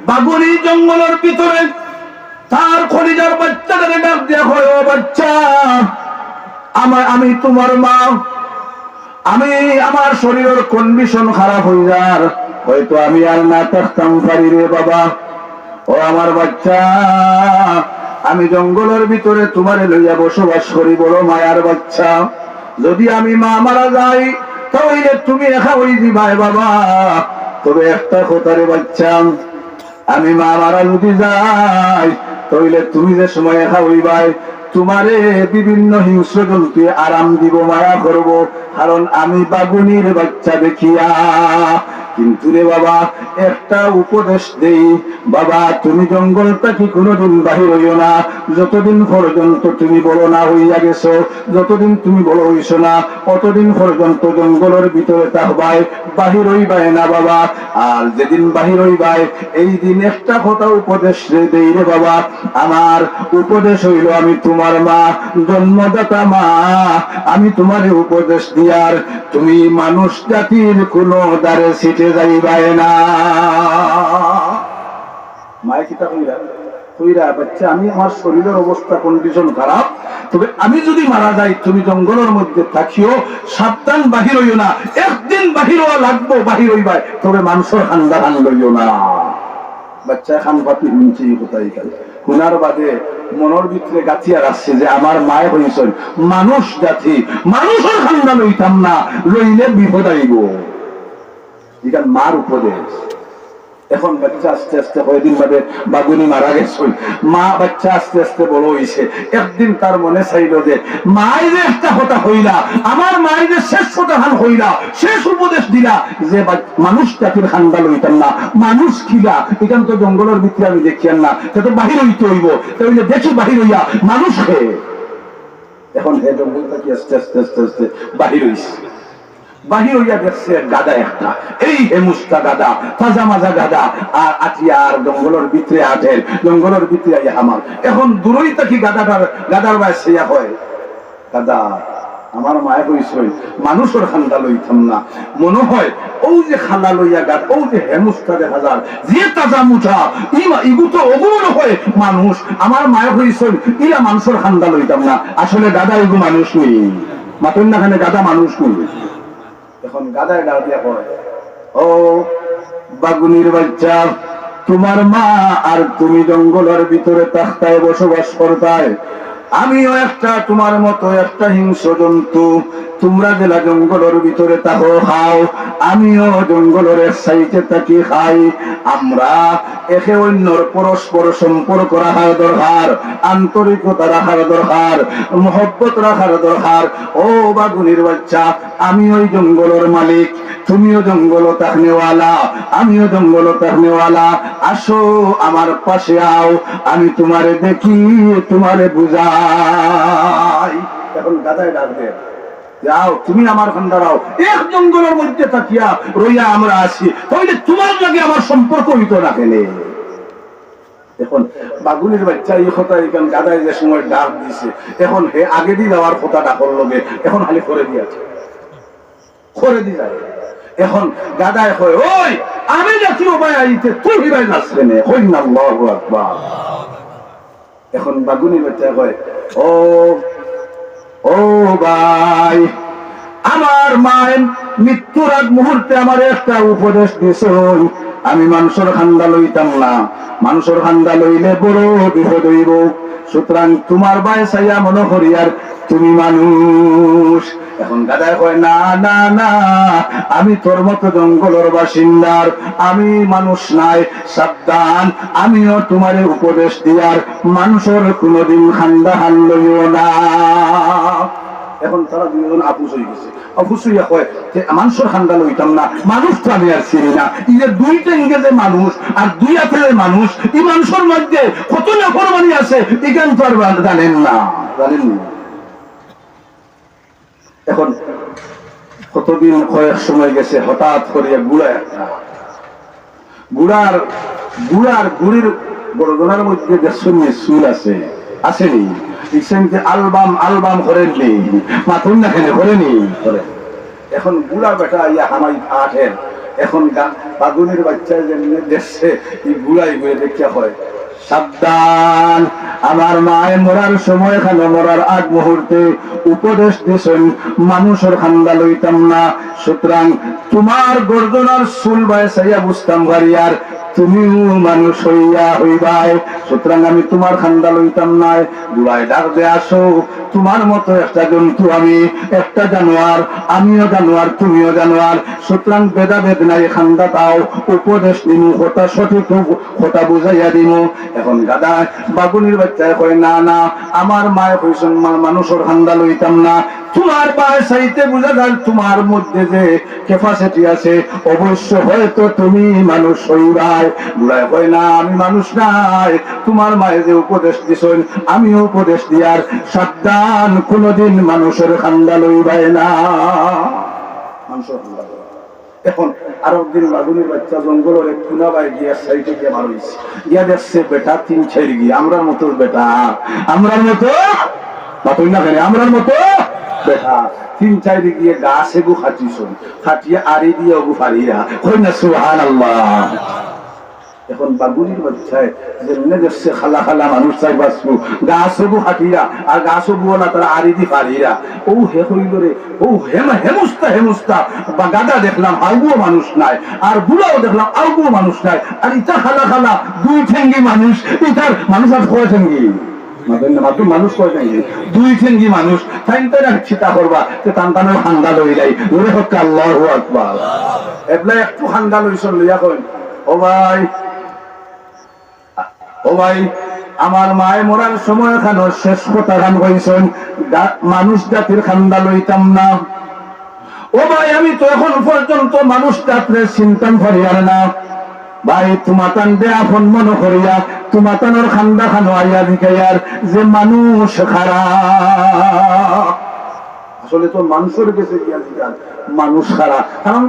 বাগুনি জঙ্গলের ভিতরে তার খলিজার বাচ্চাটাকে ডাক দেয়া হয়, ও বাচ্চা, আমি তোমার মা, আমি আমার শরীরের কন্ডিশন খারাপ হয়ে যার, হয়তো আমি আর না থাকতাম পারি রে বাবা। ও আমার বাচ্চা, আমি জঙ্গলের ভিতরে তোমারে লইয়া বসবাস করি, বড় মায়ার বাচ্চা। যদি আমি মা মারা যাই তাহলে তুমি একা হয়ে দিবাই বাবা। তবে একটা কথা রে বাচ্চা, আমি মা মারা যদি যাই তাহলে তুমি যে সময় একা হইবাই, তোমারে বিভিন্ন হিংস্র জন্তু আরাম দিব, মায়া করব, কারণ আমি বাগুনির বাচ্চা দেখিয়া। কিন্তু রে বাবা, একটা উপদেশ দেই বাবা, তুমি জঙ্গলটা কি কোনোদিন বাহির হইও না, যতদিন পর্যন্ত তুমি বড় না হইয়া গেছো, যতদিন তুমি বড় হইছো না, অতদিন পর্যন্ত জঙ্গলের ভিতরে থাকবাই, বাহির হইবাই না বাবা। আর যেদিন বাহির হইবাই, এই দিন একটা কথা উপদেশ দেই রে বাবা, আমার উপদেশ হইল, আমি তোমার মা, জন্মদাতা মা, আমি তোমার উপদেশ দিয়ার তুমি মানুষ জাতির কোন দ্বারে ছিটে যাইবাই না। মায় কিতা কইরা, বাচ্চা, আমি আমার শরীরের অবস্থা কন্ডিশন খারাপ, তবে আমি যদি মারা যাই তুমি জঙ্গলের মধ্যে থাকিও, সাবধান, বাহির হইও না, একদিন বাহির হওয়া লাগবো, বাহির হইবাই, তবে মানুষের খান্দা খান লইও না। বাচ্চা খান পাতি শুনছি কোথায় শোনার বাদে মনের ভিতরে গাছিয়া আসছে যে আমার মায় হয়েছেন মানুষ জাতি, মানুষের খান্দা লইতাম না, লইলে বিপদ আইব। এখান মার উপদেশ। এখন বাচ্চা আস্তে আস্তে কয়েকদিন বাদে বাগুনি মারা গেছে, মা বাচ্চা আস্তে আস্তে বড় হইছে। একদিন তার মনে চাইল যে মাই যে একটা কথা হইলা, আমার মাই যে শেষ কথা খান হইলা, শেষ উপদেশ দিলা যে মানুষ জাতির খান্দা লইতাম না, মানুষ খিলা, এখান তো জঙ্গলের ভিতরে আমি দেখিয়ান না, সে তো বাহির হইতে হইব, তাহলে দেখি বাহির হইয়া মানুষ খেয়ে। এখন হে জঙ্গল থাকি আস্তে আস্তে আস্তে আস্তে বাহির হইছে। বাহির হইয়া দেখছে গাদা একটা, এই হেমুস্তা গাদা, তাজা মাজা গাদা, আর আটিয়ার জঙ্গলের ভিতরে আটের, জঙ্গলের ভিতরে আইয়া আমার। এখন দূরই থাকি গাদার বায় সেয়া হয়, গাদা আমার মায়ে কইছিল মানুষের খান্দা লইতাম না, মনে হয় ও যে খান্দা লইয়া গাদ, ও যে হেমুস্তা দেখা যার, যে তাজা মুঠা, ইগু তো অগুণ হয় মানুষ। আমার মায়ে কইছিল ইলা মানুষের খান্দা লইতাম না, আসলে গাদা ইগু মানুষ নেই, মাতন না খানে গাদা মানুষ নেই। এখন গাদায় ডাক দিয়া কয়, ও বাগুনির বাচ্চা, তোমার মা আর তুমি জঙ্গলের ভিতরে তাখতায় বসবাস করতায়, আমিও একটা তোমার মতো একটা হিংস্র জন্তু। তোমরা জেলা জঙ্গলের ভিতরে তাহো খাও, আমিও জঙ্গলের এক সাইডে থাকি খাই। আমরা একে অন্যর পরস্পর সম্পর্ক রাখার দরকার, আন্তরিকতা রাখার দরকার, মহব্বত রাখার দরকার। ও বাগুনির বাচ্চা, আমি ওই জঙ্গলের মালিক, তুমিও জঙ্গল তাহনেওয়ালা, আমিও জঙ্গল তাহনেওয়ালা। আসো আমার পাশে আও, আমি তোমারে দেখি, তোমারে বুঝাই। এখন গাদায় ডাকবে, যাও তুমি আমার খান্দারাও, এক জঙ্গলের মধ্যে থাকিয়া রইয়া আমরা আছি, তাহলে তোমার লাগে আমার সম্পর্ক হইতো না কেনে। এখন বাগুনির বাচ্চা এই কথা এখান গাদায় যে সময় ডাক দিছে, এখন হে আগে দিয়ে যাওয়ার কথা ডাকর লগে এখন খালি করে দিয়েছে, করে দিয়ে যায়। এখন গাদায় কয়, ওই আমি যাচ্ছি ও ভাই আইতে, তুই ভাই যাচ্ছে না, হই না আল্লাহু আকবার। এখন বাগুনির বাচ্চা কয়, ও ও ভাই, আমার মায়ের মৃত্যুর আগ মুহূর্তে আমার একটা উপদেশ দিছ, আমি মানুষের খান্দা লইতাম না, মানুষের খান্দা লইলে বড় বিপদ হইব। সুতরাং তোমার বাই চাইয়া মনে করি আর তুমি মানুষ। এখন গাদায় কয়, না না না, আমি তোর মতো জঙ্গলের বাসিন্দার, আমি মানুষ নাই, সাবধান, আমিও তোমার উপদেশ দিয়ার মানুষের কোনদিন খান্দা হান লইও না। এখন তারা দুজন আপুস হয়ে গেছে, আপুস হইয়া কয় যে মানুষের খান্দা লইতাম না, মানুষ তো আমি আর চিনি না। এই যে দুইটা ইংরেজে মানুষ আর দুই আপেলের মানুষ, এই মানুষের মধ্যে কত নাফরমানি আছে, এখান তো আর জানেন না, জানেন না। এখন কতদিন কয়েক সময় গেছে, হঠাৎ করিয়া গুড়া একটা, গুড়ির বড়জনের মধ্যে দেখছেন চুল আছে, আসেনি? আলবাম করেননি, মাথুন না খেলে করেনি। এখন গুড়া বেটা ইয়া হামাই আঠের, এখন বাগুনের বাচ্চা যেমনি দেখছে এই বুড়াই বয়ে দেখা হয় সাবধান। আমার মায়ে মরার সময় খানো মরার আগ মুহূর্তে উপদেশ দিয়েছেন মানুষের খান্দা লইতাম না, সুতরাং তোমার গর্দনার চুল বায় চাইয়া বুঝতাম বাড়িয়ার তুমিও মানুষ হইয়া হইবাই, সুতরাং আমি তোমার খান্দা লইতাম না। বুড়ায় ডাক দে আসো, তোমার মতো একটা জন্তু আমি, একটা জানোয়ার, আমিও জানোয়ার তুমিও জানোয়ার, সুতরাং ভেদাভেদ নাই, খান্দা তাও উপদেশ দিমু, কথা সঠিক কথা বুঝাইয়া দিমু। এখন গাদা বাগুনির বাচ্চায় কয় না না, আমার মায়ে কইছেন মানুষের খান্দা লইতাম না, তোমার পায়ে চাইতে বুঝা যায় তোমার মধ্যে যে ক্যাপাসিটি আছে, অবশ্য হয়তো তুমি মানুষ হইবাই। বুড়ায় কয় না আমি মানুষ নাই, তোমার মায়ে যে উপদেশ দিছেন আমিও উপদেশ দিয়ার, সাবধান কোনদিন মানুষের খান্দা লইবাই না, মানুষের খান্দা লইবাই। এখন আর একদিন বাগুনির বাচ্চা জঙ্গলের এক খুনাবাই গিয়া সাইডে গিয়ে মার হইছে, গিয়া দেখছে বেটা তিন ছেড়ে গিয়ে আমরার মতো বেটা, আমরার মতো বাতুই না কেন, আমরার মতো বেটা তিন চাইরে গিয়ে গাছ এগু খাটিস, খাটিয়ে আড়ি দিয়ে ওগু ফারিয়া কই না সুবহানাল্লাহ। এখন বাগুনির বাচ্চায় যেমনে দেখছে খালা খালা মানুষ চাই বাঁচবো, গাছ হবু হাটিরা আর গাছ হবু না তারা আড়ি দি পারিরা, ও হে হইল রে, ও হেমুস্তা হেমুস্তা বা গাদা দেখলাম আউগুও মানুষ নাই, আর বুড়াও দেখলাম আউগুও মানুষ নাই, আর ইটা খালা খালা দুই ঠেঙ্গি মানুষ, ইটার মানুষ আর কয় ঠেঙ্গি মানুষ কয় ঠেঙ্গি, দুই ঠেঙ্গি মানুষ, তাই তাই চিন্তা করবা যে টানটানের হান্দা লই যাই ওরে হচ্ছে আল্লাহু আকবার। এবলা একটু হান্দা লইছন লইয়া কই ও ভাই, ও ভাই আমার মায়ে মরার সময় খানো শেষ কথা গান কইছেন মানুষ জাতির খান্দা লইতাম না। ও ভাই আমি তো এখন পর্যন্ত মানুষ জাতির চিন্তান করিয়ার না ভাই, তোমাতান দে আপন মন করিয়া তোমাতানোর খান্দা খানো আইয়া দিকাইয়ার যে মানুষ খারাপ, আসলে তো মানুষের কাছে গিয়া দিকার মানুষ খারাপ। কারণ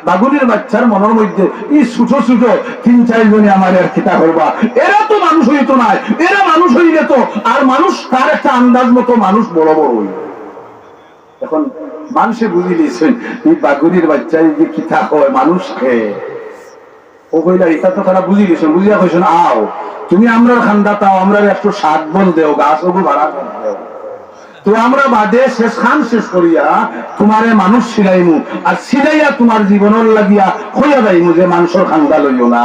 বাগুনির বাচ্চার মনের মধ্যে এই ছোট ছোট তিন চারজনে আমার আর খিতা করবা, এরা তো মানুষ হইতো না, এরা মানুষ হইলে তো আর মানুষ তার একটা আন্দাজ মতো মানুষ বড় বড় হইল। এখন মানুষে বুঝি দিয়েছেন এই বাগুনির বাচ্চায় যে খিতা হয় মানুষ খেয়ে, ও কইলা এটা তো তারা বুঝি দিয়েছেন, বুঝিয়া কইছেন আও তুমি আমরা খান্দা তাও আমরা একটু সাত বল দেও, গাছ ওগু ভাড়া দেও, তো আমরা বাদে শেষ খান শেষ করিয়া তোমারে মানুষ ছিলাইমু, আর ছিলাইয়া তোমার জীবনের লাগিয়া হইয়া যাইমু যে মানুষের খান্দা লইও না।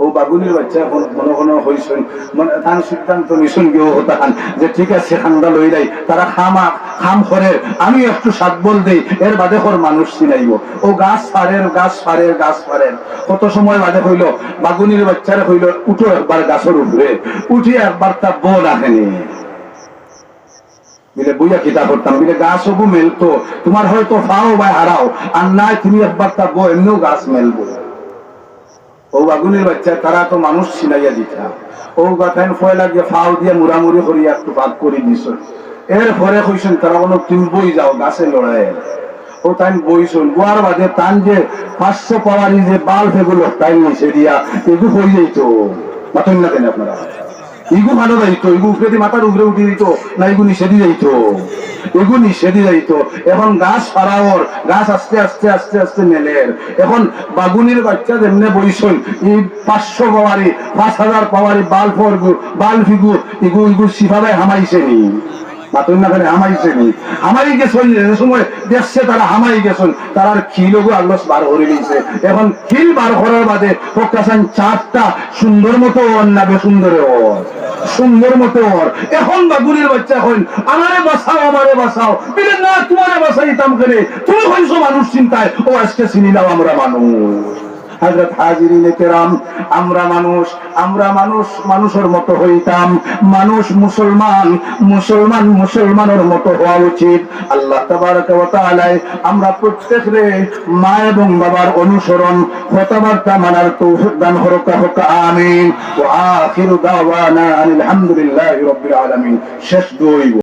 ও বাগুনির বাচ্চা এখন মনে কোনো হইছেন মানে তার সিদ্ধান্ত নিশুন কেউ হতান যে ঠিক আছে খান্দা লই যাই, তারা খাম করে আমি একটু সাত বল দেই, এর বাদে কর মানুষ ছিলাইব। ও গাছ ফারের গাছ ফারের গাছ ফারের, কত সময় বাদে হইল বাগুনির বাচ্চারা হইল উঠো একবার গাছের উপরে, উঠি একবার তা বল আহেনি বিলে বইয়া কিতা করতাম, বিলে গাছ হবু মেলতো, তোমার হয়তো ফাও বা হারাও, আর নাই তুমি একবার তা বো এমনিও গাছ মেলবো। ও বাগুনির বাচ্চা তারা তো মানুষ ছিলাইয়া দিতা, ও গাথাইন ফয়লা গিয়ে ফাও দিয়ে মুড়ামুড়ি করিয়া একটু ভাগ করে দিছ, এরপরে কইছেন তারা কোনো তুমি বই যাও গাছে লড়াই, ও তাই বইছেন গোয়ার বাদে তান যে 500 পাওয়ারি যে বাল্ব এগুলো তাই নিচে দিয়া এগু হয়ে যেত, মাথেন না কেন আপনারা ইগু ভালো যাইতো, ইগু উপরে মাথার উপরে উঠে দিত না, ইগু নিষেধি যাইতো, ইগু নিষেধি যাইতো। এখন গাছ ফারাওর গাছ আস্তে আস্তে আস্তে আস্তে মেলের। এখন বাগুনির বাচ্চা যেমনে বইছেন এই 500 পাওয়ারি 5000 পাওয়ারি বাল্ব ইগু ইগু ইগু সিফাবে হামাইছে নি, মাথুন না করে হামাইছে নি, হামাই গেছেন যে সময় দেখছে তারা হামাই গেছেন, তার খিলগু আল্লাহ বার করে দিয়েছে। এখন খিল বার করার বাদে প্রকাশন চারটা সুন্দর মতো ওর না বেসুন্দর ওর, সুন্দর মতো ওর। এখন বাগুনির বাচ্চা হইন আমারে বাঁচাও আমারে বাঁচাও, বলে না তোমারে বাঁচাইতাম করে, তুমি হইছো মানুষ চিন্তায়, ও আজকে চিনিলাম আমরা মানুষ। হযরত হাজিরিনে কেরাম আমরা মানুষ, আমরা মানুষ মানুষের মতো হইতাম, মানুষ মুসলমান মুসলমান মুসলমানের মতো হওয়া উচিত। আল্লাহ তাবারaka ওয়া তাআলা আমরা প্রত্যেকরে মা এবং বাবার অনুসরণ কথাবার্তা মানার তৌফিক দান করুক, আমিন। ওয়া আখিরু দাওয়ানা আলহামদুলিল্লাহি রাব্বিল আলামিন। শেষ দোয়া